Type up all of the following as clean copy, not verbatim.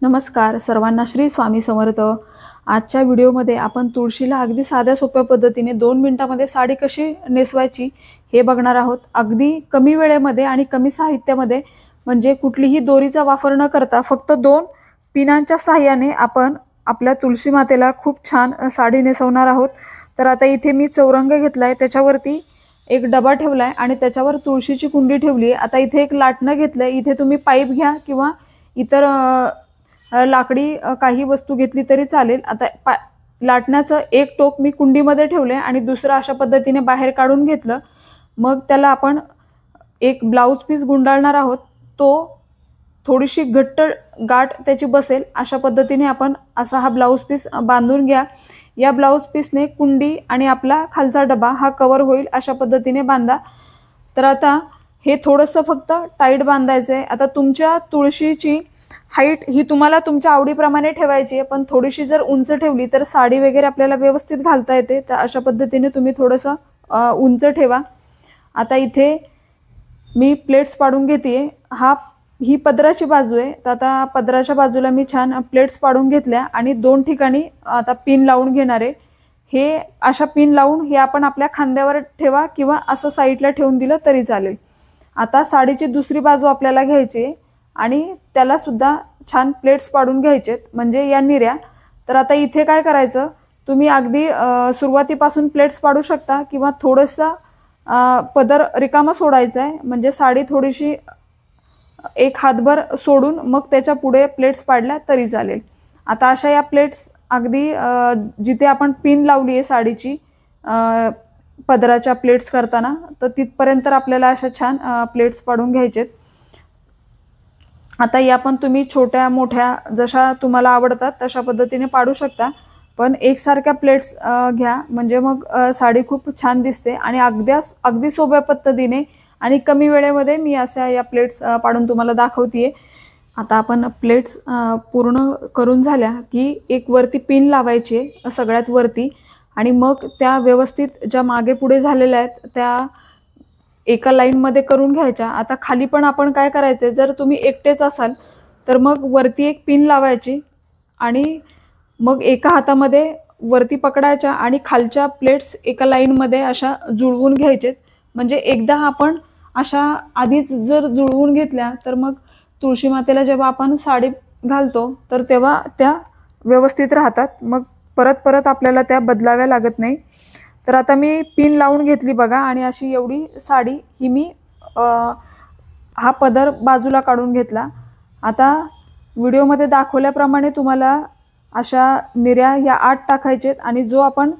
नमस्कार सर्वांना, श्री स्वामी समर्थ। आजच्या व्हिडिओमध्ये आपण तुळशीला अगदी साध्या सोप्या पद्धतीने 2 मिनिटांमध्ये साडी कशी नेसवायची हे बघणार आहोत। अगदी कमी वेळेमध्ये आणि कमी साहित्यामध्ये, म्हणजे कुठलीही दोरीचा वापर न करता फक्त 2 पिनांच्या सहाय्याने आपण आपल्या तुळशी मातेला खूप छान साडी नेसवणार आहोत। तर आता इथे मी चौरंग घेतलाय, त्याच्यावरती एक डबा ठेवलाय आणि त्याच्यावर तुळशीची कुंडी ठेवली आहे। आता इथे एक लाटणं घेतलंय, इथे तुम्ही पाईप घ्या किंवा इतर लाकडी काही वस्तू घेतली तरी चालेल। आता लाटण्याचं एक टोक मी कुंडीमध्ये ठेवले आणि दुसरं अशा पद्धतीने बाहेर काढून घेतलं। मग त्याला आपण एक ब्लाउज पीस गुंडाळणार आहोत, तो थोडीशी घट्ट गाठ त्याची बसेल अशा पद्धतीने आपण असा हा ब्लाउज पीस बांधून घ्या। या ब्लाउज पीसने कुंडी आणि आपला खालचा डबा हा कव्हर होईल अशा पद्धतीने बांधा। तर आता हे थोडंसं फक्त टाईट बांधायचं आहे। आता तुमच्या तुळशीची हाईट ही तुम्हाला तुमच्या आवडीप्रमाणे ठेवायची आहे, पण थोडीशी जर उंच ठेवली तर साडी वगैरे आपल्याला व्यवस्थित घालता येते। तर अशा पद्धतीने तुम्ही थोडंसं उंच ठेवा। आता इथे मी प्लेट्स पाडून घेते। ही पदराची बाजू आहे, तर आता पदराच्या बाजूला मी छान प्लेट्स पाडून घेतल्या आणि 2 ठिकाणी आता पिन लावून घेणार आहे। हे अशा पिन लावून हे आपण आपल्या खांद्यावर ठेवा किंवा असं साईडला ठेवून दिलं तरी चालेल। आता साडीची दुसरी बाजू आपल्याला घ्यायची आहे आणि त्याला सुद्धा छान प्लेट्स पाडून घ्यायचेत, म्हणजे या निऱ्या। तर आता इथे काय करायचं, तुम्ही अगदी सुरुवातीपासून प्लेट्स पाडू शकता किंवा थोडंसं पदर रिकामा सोडायचा आहे, म्हणजे साडी थोडीशी एक हातभर सोडून मग त्याच्या पुढे प्लेट्स पाडल्या तरी चालेल। आता अशा या प्लेट्स अगदी जिथे आपण पिन लावली आहे साडीची पदराच्या प्लेट्स करताना, तर तिथपर्यंत आपल्याला अशा छान प्लेट्स पाडून घ्यायचेत। आता या पण तुम्ही छोट्या मोठ्या जशा तुम्हाला आवडतात तशा पद्धतीने पाडू शकता, पण एकसारख्या प्लेट्स घ्या, म्हणजे मग साडी खूप छान दिसते आणि अगदी सोप्या पद्धतीने आणि कमी वेळेमध्ये मी अशा या प्लेट्स पाडून तुम्हाला दाखवतेय। आता आपण प्लेट्स पूर्ण करून झाल्या की एक वरती पिन लावायची आहे सगळ्यात वरती, आणि मग त्या व्यवस्थित ज्या मागे पुढे झालेल्या आहेत त्या एका लाईनमध्ये करून घ्यायच्या। आता खाली पण आपण काय करायचं, जर तुम्ही एकटेच असाल तर मग वरती एक पिन लावायची आणि मग एका हातामध्ये वरती पकडायच्या आणि खालच्या प्लेट्स एका लाईनमध्ये अशा जुळवून घ्यायचेत। म्हणजे एकदा आपण अशा आधीच जर जुळवून घेतल्या तर मग तुळशी मातेला जेव्हा आपण साडी घालतो तर तेव्हा त्या व्यवस्थित राहतात, मग परत परत आपल्याला त्या बदलाव्या लागत नाही। तर आता मी पिन लावून घेतली बघा, आणि अशी एवढी साडी ही मी हा पदर बाजूला काढून घेतला। आता व्हिडिओमध्ये दाखवल्याप्रमाणे तुम्हाला अशा निऱ्या ह्या 8 टाकायचेत आणि जो आपण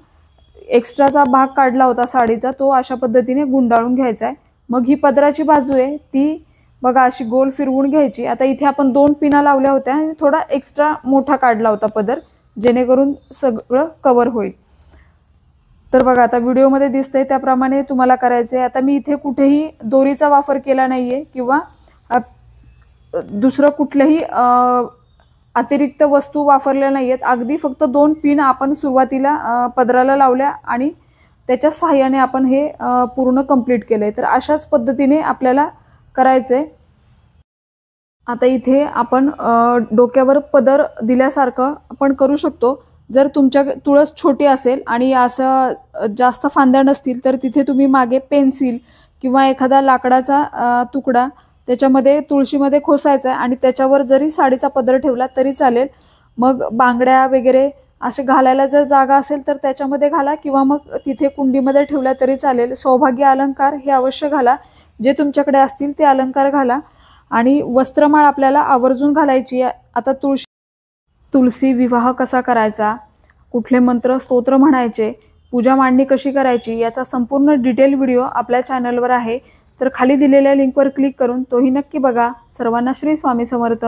एक्स्ट्राचा भाग काढला होता साडीचा तो अशा पद्धतीने गुंडाळून घ्यायचा आहे। मग ही पदराची बाजू आहे ती बघा अशी गोल फिरवून घ्यायची। आता इथे आपण 2 पिना लावल्या होत्या आणि थोडा एक्स्ट्रा मोठा काढला होता पदर, जेणेकरून सगळं कव्हर होईल। तर बघा आता व्हिडिओमध्ये दिसतंय त्याप्रमाणे तुम्हाला करायचं आहे। आता मी इथे कुठेही दोरीचा वापर केला नाहीये किंवा दुसरं कुठलेही अतिरिक्त वस्तू वापरल्या नाहीयेत। अगदी फक्त 2 पिन आपण सुरुवातीला पदराला लावल्या आणि त्याच्या सहाय्याने आपण हे पूर्ण कंप्लीट केलंय। तर अशाच पद्धतीने आपल्याला करायचंय। आता इथे आपण डोक्यावर पदर दिल्यासारखं आपण करू शकतो। जर तुमच्या तुळस छोटी असेल आणि असं जास्त फांद्या नसतील तर तिथे तुम्ही मागे पेन्सिल किंवा एखादा लाकडाचा तुकडा त्याच्यामध्ये तुळशीमध्ये खोसायचा आहे आणि त्याच्यावर जरी साडीचा पदर ठेवला तरी चालेल। मग बांगड्या वगैरे असे घालायला जर जागा असेल तर त्याच्यामध्ये घाला किंवा मग तिथे कुंडीमध्ये ठेवल्या तरी चालेल। सौभाग्य अलंकार हे अवश्य घाला, जे तुमच्याकडे असतील ते अलंकार घाला, आणि वस्त्रमाळ आपल्याला आवर्जून घालायची आहे। आता तुलसी विवाह कसा करायचा, कुठले मंत्र स्तोत्र म्हणायचे, पूजा मांडणी कशी करायची याचा संपूर्ण डिटेल व्हिडिओ आपल्या चॅनलवर आहे। तर खाली दिलेल्या लिंकवर क्लिक करून तोही नक्की बघा। सर्वांना श्री स्वामी समर्थ।